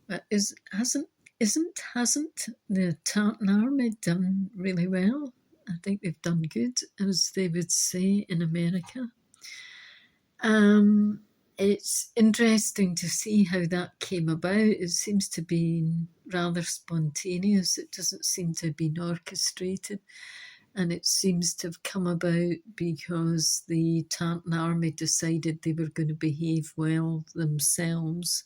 But hasn't the Tartan Army done really well? I think they've done good, as they would say in America. It's interesting to see how that came about. It seems to be rather spontaneous. It doesn't seem to have been orchestrated. And it seems to have come about because the Tartan Army decided they were going to behave well themselves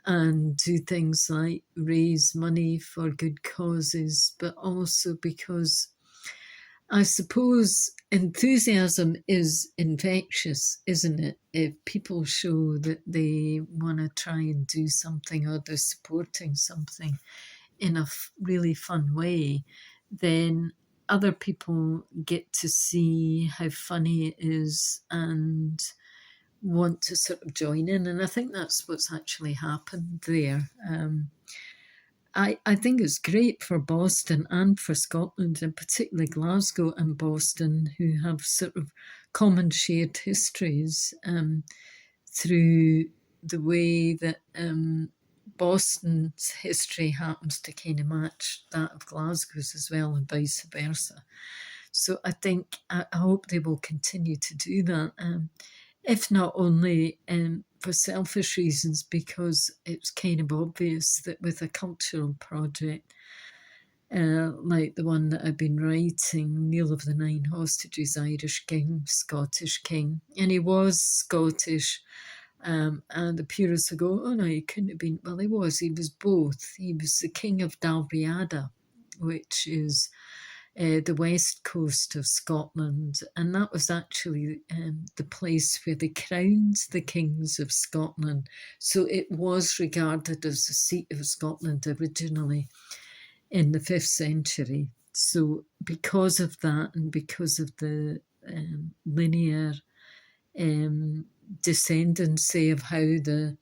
and do things like raise money for good causes, but also because I suppose enthusiasm is infectious, isn't it? If people show that they want to try and do something, or they're supporting something in a really fun way, then other people get to see how funny it is and want to sort of join in. And I think that's what's actually happened there. I think it's great for Boston and for Scotland, and particularly Glasgow and Boston, who have sort of common shared histories through the way that Boston's history happens to kind of match that of Glasgow's as well, and vice versa. So I hope they will continue to do that, if not only for selfish reasons, because it's kind of obvious that with a cultural project like the one that I've been writing, Niall of the Nine Hostages, Irish king, Scottish king, and he was Scottish, and the purists will go, oh no, he couldn't have been. Well, he was both. He was the king of Dalriada, which is the west coast of Scotland, and that was actually the place where they crowned the kings of Scotland. So it was regarded as the seat of Scotland originally in the 5th century. So because of that, and because of the linear descendancy of how the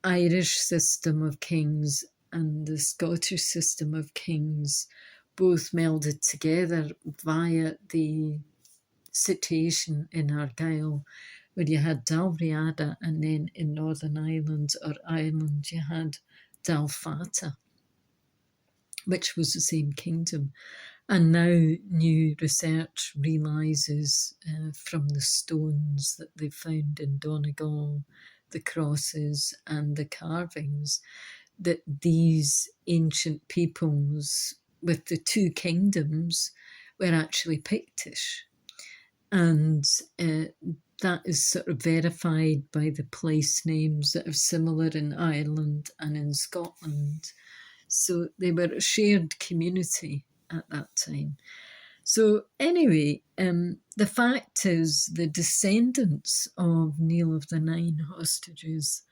Irish system of kings and the Scottish system of kings both melded together via the situation in Argyll, where you had Dalriada, and then in Northern Ireland or Ireland you had Dalfata, which was the same kingdom. And now new research realises from the stones that they found in Donegal, the crosses and the carvings, that these ancient peoples with the two kingdoms were actually Pictish. And that is sort of verified by the place names that are similar in Ireland and in Scotland. So they were a shared community at that time. So anyway, the fact is the descendants of Niall of the Nine Hostages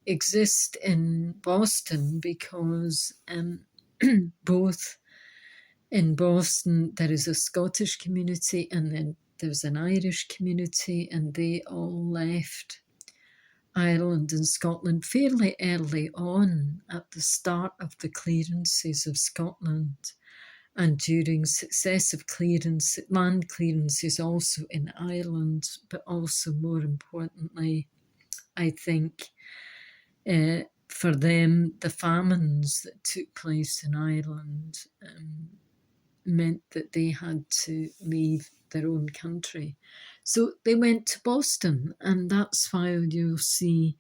exist in Boston because both in Boston there is a Scottish community and then there's an Irish community, and they all left Ireland and Scotland fairly early on at the start of the clearances of Scotland, and during successive land clearances also in Ireland, but also more importantly, I think, for them, the famines that took place in Ireland meant that they had to leave their own country. So they went to Boston, and that's why you'll see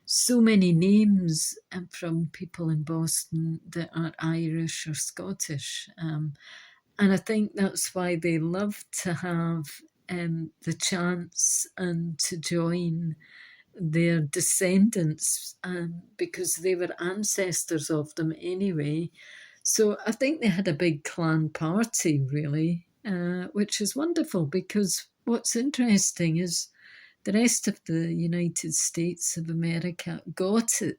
so many names from people in Boston that are Irish or Scottish. And I think that's why they love to have the chance and to join their descendants, because they were ancestors of them anyway. So I think they had a big clan party, really, which is wonderful, because what's interesting is the rest of the United States of America got it.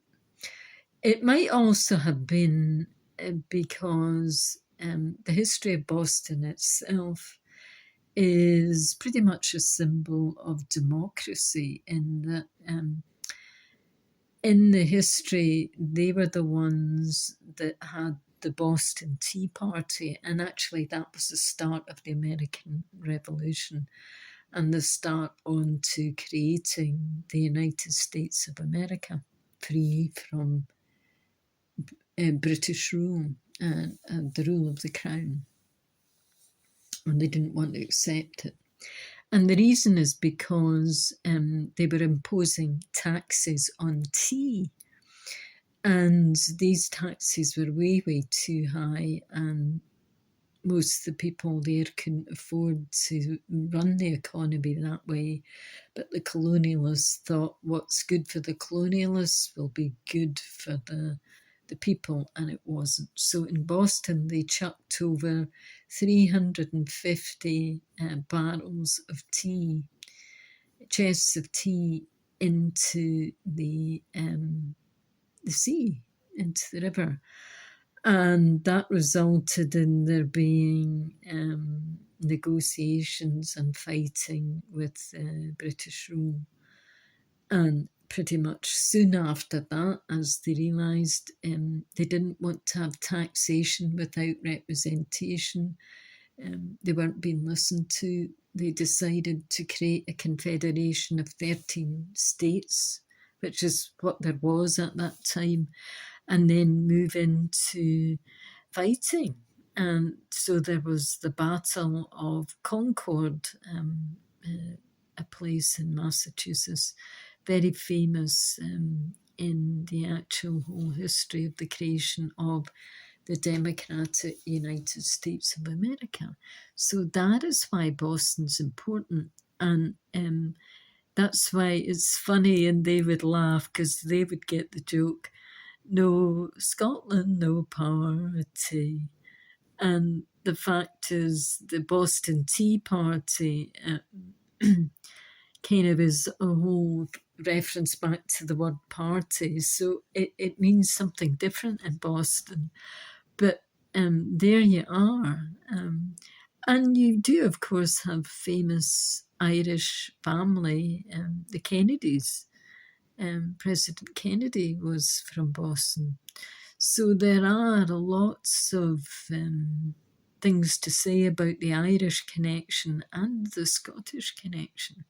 It might also have been because the history of Boston itself is pretty much a symbol of democracy, in that in the history they were the ones that had the Boston Tea Party, and actually that was the start of the American Revolution and the start on to creating the United States of America. free from British rule and the rule of the crown, and they didn't want to accept it. And the reason is because they were imposing taxes on tea, and these taxes were way, way too high, and most of the people there couldn't afford to run the economy that way. But the colonialists thought what's good for the colonialists will be good for the people, and it wasn't. So in Boston, they chucked over 350 barrels of tea, chests of tea, into the sea, into the river. And that resulted in there being negotiations and fighting with British rule. And pretty much soon after that, as they realised they didn't want to have taxation without representation, they weren't being listened to, they decided to create a confederation of 13 states, which is what there was at that time, and then move into fighting. And so there was the Battle of Concord, a place in Massachusetts, very famous in the actual whole history of the creation of the democratic United States of America. So that is why Boston's important. And that's why it's funny, and they would laugh because they would get the joke, no Scotland, no party. And the fact is, the Boston Tea Party kind of is a whole reference back to the word party. So it means something different in Boston. But there you are. And you do, of course, have famous Irish family, the Kennedys. President Kennedy was from Boston. So there are lots of things to say about the Irish connection and the Scottish connection.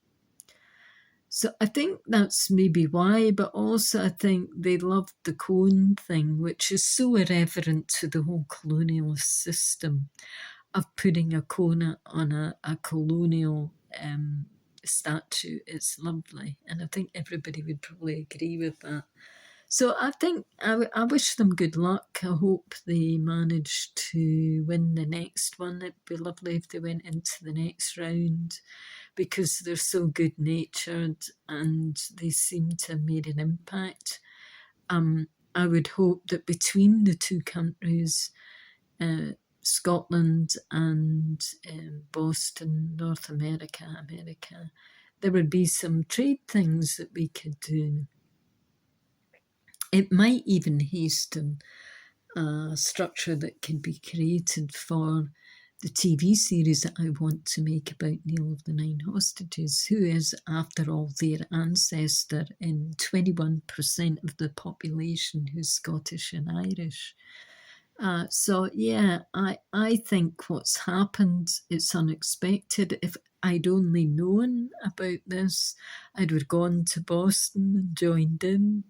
So I think that's maybe why, but also I think they loved the cone thing, which is so irreverent to the whole colonialist system of putting a cone on a colonial statue. It's lovely, and I think everybody would probably agree with that. So I think I wish them good luck. I hope they manage to win the next one. It'd be lovely if they went into the next round, because they're so good-natured and they seem to have made an impact. I would hope that between the two countries, Scotland and Boston, North America, there would be some trade things that we could do. It might even hasten a structure that can be created for the TV series that I want to make about Niall of the Nine Hostages, who is, after all, their ancestor in 21% of the population who's Scottish and Irish. So yeah, I think what's happened, it's unexpected. If I'd only known about this, I'd have gone to Boston and joined in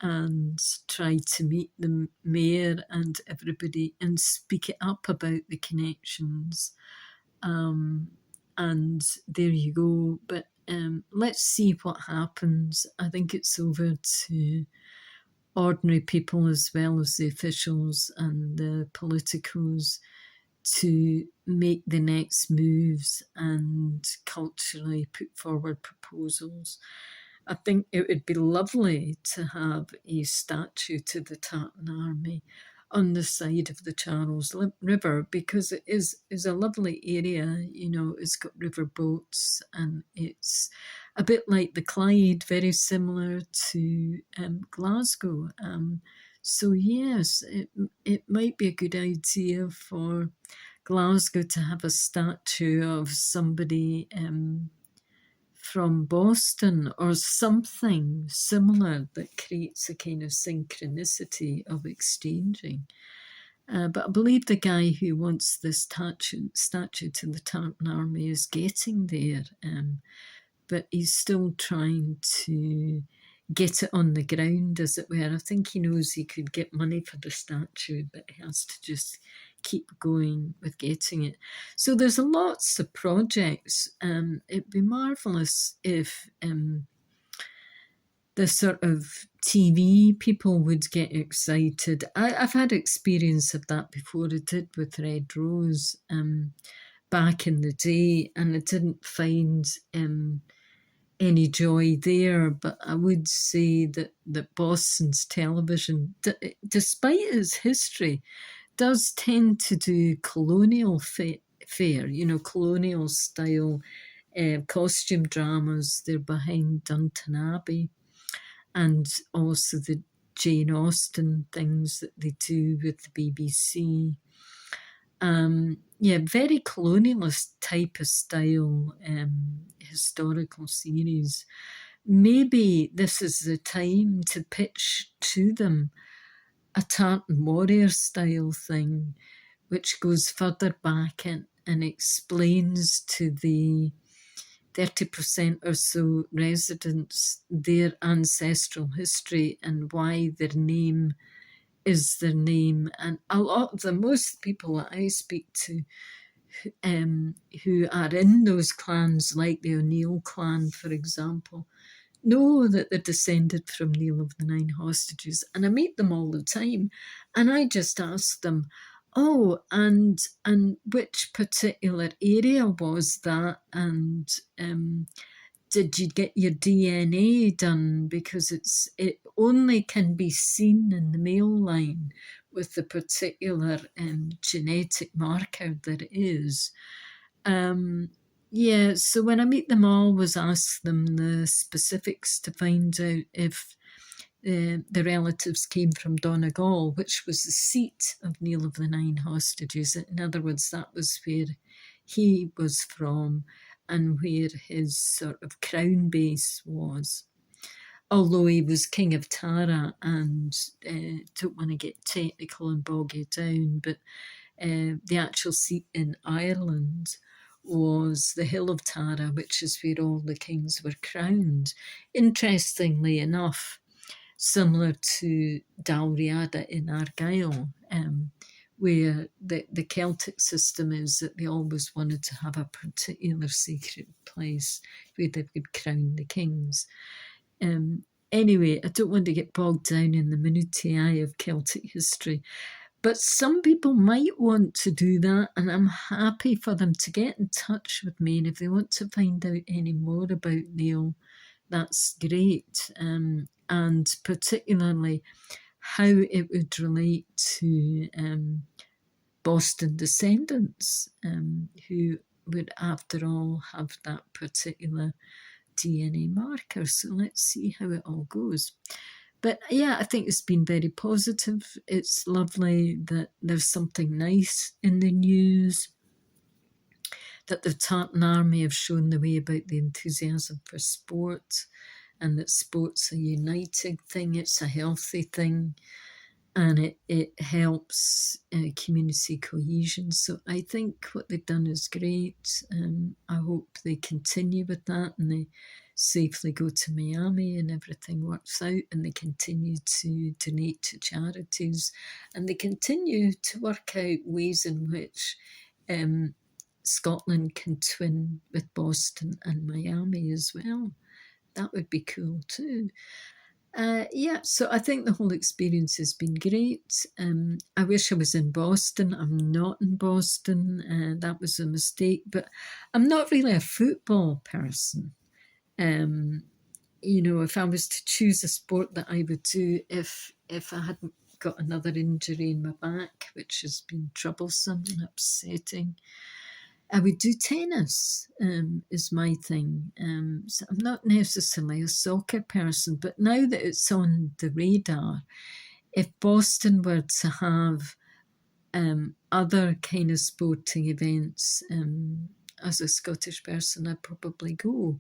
and tried to meet the mayor and everybody and speak it up about the connections. And there you go. But let's see what happens. I think it's over to ordinary people as well as the officials and the politicos to make the next moves and culturally put forward proposals. I think it would be lovely to have a statue to the Tartan Army on the side of the Charles River, because it is a lovely area. You know, it's got river boats and it's a bit like the Clyde, very similar to Glasgow. So yes, it might be a good idea for Glasgow to have a statue of somebody from Boston or something similar that creates a kind of synchronicity of exchanging. But I believe the guy who wants this statue to the Tartan Army is getting there, but he's still trying to get it on the ground, as it were. I think he knows he could get money for the statue, but he has to just keep going with getting it. So there's lots of projects. It'd be marvellous if the sort of TV people would get excited. I've had experience of that before. I did with Red Rose back in the day, and I didn't find any joy there. But I would say that Boston's television, despite its history, does tend to do colonial fare, colonial style costume dramas. They're behind Downton Abbey, and also the Jane Austen things that they do with the BBC. Very colonialist type of style historical series. Maybe this is the time to pitch to them a Tartan warrior style thing, which goes further back and explains to the 30% or so residents their ancestral history and why their name is their name. And a lot of them, most people that I speak to who are in those clans, like the O'Neill clan, for example, know that they're descended from Niall of the Nine Hostages. And I meet them all the time, and I just ask them, oh, and which particular area was that? And did you get your DNA done? Because it only can be seen in the male line with the particular genetic marker that it is. So when I meet them, I always ask them the specifics to find out if the relatives came from Donegal, which was the seat of Niall of the Nine Hostages. In other words, that was where he was from and where his sort of crown base was. Although he was king of Tara, and don't want to get technical and bog you down, but the actual seat in Ireland was the Hill of Tara, which is where all the kings were crowned. Interestingly enough, similar to Dalriada in Argyll, where the Celtic system is that they always wanted to have a particular sacred place where they would crown the kings. Anyway, I don't want to get bogged down in the minutiae of Celtic history, but some people might want to do that, and I'm happy for them to get in touch with me. And if they want to find out any more about Niall, that's great. And particularly how it would relate to Boston Descendents, who would, after all, have that particular DNA marker. So let's see how it all goes. But yeah, I think it's been very positive. It's lovely that there's something nice in the news, that the Tartan Army have shown the way about the enthusiasm for sport, and that sport's a uniting thing, it's a healthy thing, and it helps community cohesion. So I think what they've done is great. I hope they continue with that, and they safely go to Miami and everything works out, and they continue to donate to charities, and they continue to work out ways in which Scotland can twin with Boston and Miami as well. That would be cool too. So I think the whole experience has been great. I wish I was in Boston. I'm not in Boston. That was a mistake, but I'm not really a football person. If I was to choose a sport that I would do if I hadn't got another injury in my back, which has been troublesome and upsetting, I would do tennis, is my thing. So I'm not necessarily a soccer person, but now that it's on the radar, if Boston were to have other kind of sporting events, as a Scottish person, I'd probably go,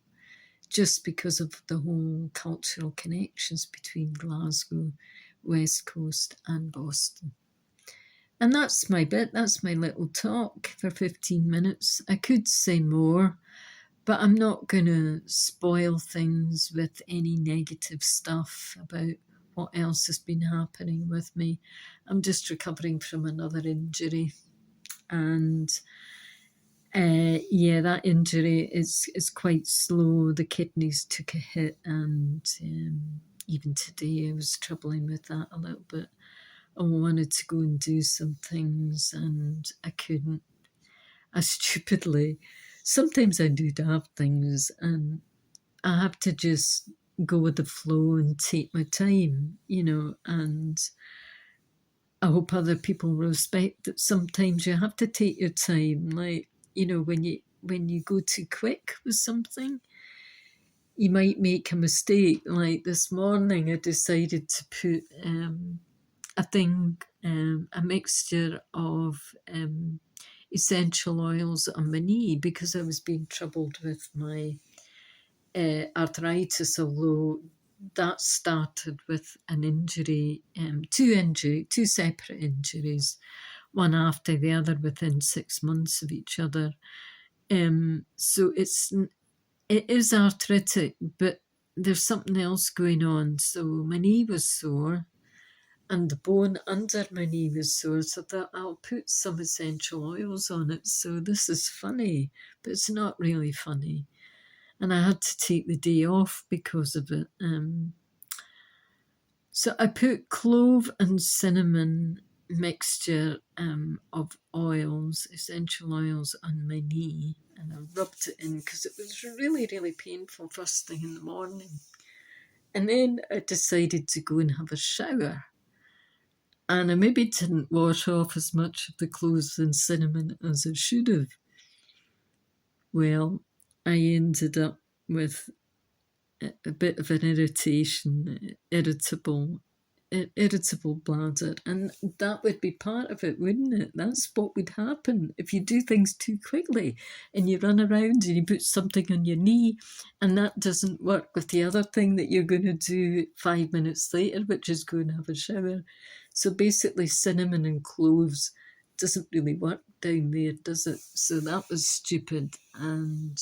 just because of the whole cultural connections between Glasgow, West Coast and Boston. And that's my bit, that's my little talk for 15 minutes. I could say more, But I'm not going to spoil things with any negative stuff about what else has been happening with me. I'm just recovering from another injury. And yeah, that injury is quite slow. The kidneys took a hit, and even today I was troubling with that a little bit. I wanted to go and do some things, and I couldn't. I stupidly, sometimes I do daft things, and I have to just go with the flow and take my time, and I hope other people respect that sometimes you have to take your time. Like, when you go too quick with something, you might make a mistake. Like this morning, I decided to put a mixture of essential oils on my knee because I was being troubled with my arthritis, although that started with an injury, two separate injuries, one after the other within 6 months of each other. So it is arthritic, but there's something else going on. So my knee was sore, and the bone under my knee was sore, so I thought I'll put some essential oils on it. So this is funny, but it's not really funny. And I had to take the day off because of it. So I put clove and cinnamon mixture of oils, essential oils, on my knee, and I rubbed it in because it was really, really painful first thing in the morning. And then I decided to go and have a shower. And I maybe didn't wash off as much of the cloves and cinnamon as I should have. Well, I ended up with a bit of an irritable bladder, and that would be part of it, wouldn't it? That's what would happen if you do things too quickly and you run around and you put something on your knee and that doesn't work with the other thing that you're going to do 5 minutes later, which is go and have a shower. So basically cinnamon and cloves doesn't really work down there, does it? So that was stupid, and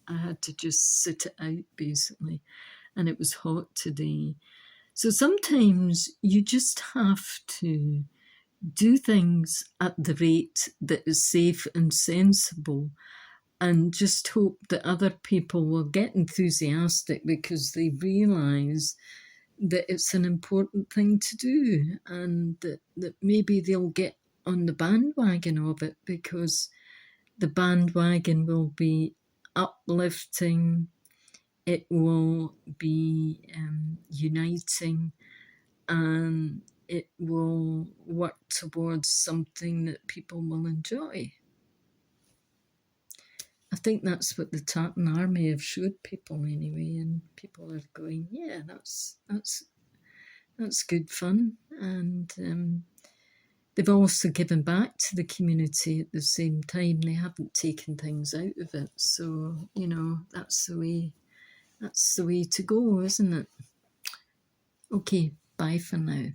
I had to just sit it out basically, and it was hot today. So sometimes you just have to do things at the rate that is safe and sensible, and just hope that other people will get enthusiastic because they realise that it's an important thing to do, and that maybe they'll get on the bandwagon of it, because the bandwagon will be uplifting, it will be uniting, and it will work towards something that people will enjoy. I think that's what the Tartan Army have showed people anyway, and people are going, yeah, that's good fun. And they've also given back to the community at the same time. They haven't taken things out of it. So, that's the way to go, isn't it? Okay, bye for now.